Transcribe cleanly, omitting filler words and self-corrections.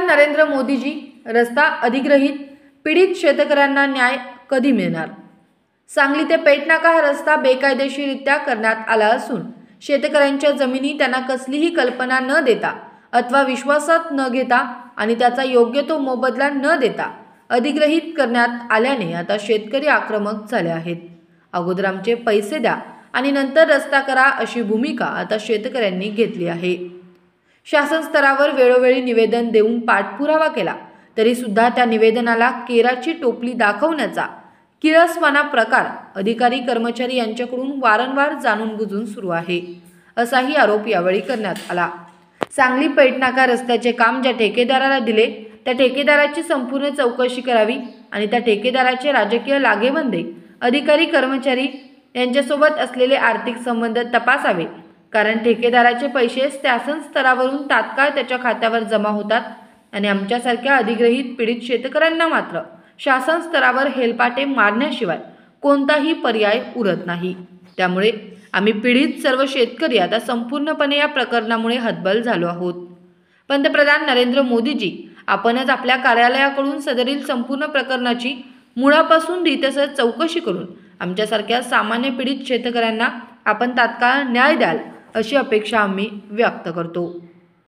नरेंद्र मोदीजी, रस्ता अधिग्रहित पीडित शेतकऱ्यांना न्याय कधी मिळणार? सांगली ते पेटनाका हा रस्ता बेकायदेशीररित्या करण्यात आला असून शेतकऱ्यांच्या जमिनी त्यांना कसलीही कल्पना न देता अथवा विश्वासात न घेता आणि त्याचा योग्य तो मोबदला न देता अधिग्रहित करण्यात आल्याने आता शेतकरी आक्रमक झाले आहेत। अगोदर आमचे पैसे द्या आणि नंतर रस्ता करा अशी भूमिका आता शेतकऱ्यांनी घेतली आहे। शासन स्तरावर वेळोवेळी निवेदन देऊन पाठपुरावा केला तरी सुद्धा त्या निवेदनाला केराची टोपली दाखवण्याचा किळसवाना प्रकार अधिकारी कर्मचारी यांच्याकडून वारंवार जाणून बुजून सुरू आहे, असाही आरोप यावेळी करण्यात आला। सांगली पेटनाका रस्त्याचे काम ज्या ठेकेदाराला दिले त्या ठेकेदाराची संपूर्ण चौकशी करावी आणि त्या ठेकेदाराचे राजकीय लागेबंधे अधिकारी कर्मचारी यांच्यासोबत असलेले आर्थिक संबंध तपासावे, कारण ठेकेदाराचे पैसे शासन स्तरावरून तात्काळ त्याच्या खात्यावर जमा होतात आणि आमच्यासारख्या अधिग्रहित पीडित शेतकऱ्यांना मात्र शासन स्तरावर हेलपाटे मारण्याशिवाय कोणताही पर्याय उरत नाही। त्यामुळे आम्ही पीडित सर्व शेतकरी आता संपूर्णपणे या प्रकरणामुळे हतबल झालो आहोत। पंतप्रधान नरेंद्र मोदीजी, आपणच आपल्या कार्यालयाकडून सदरील संपूर्ण प्रकरणाची मुळापासून रीतसर चौकशी करून आमच्यासारख्या सामान्य पीडित शेतकऱ्यांना आपण तात्काळ न्याय द्याल अशी अपेक्षा आम्ही व्यक्त करतो।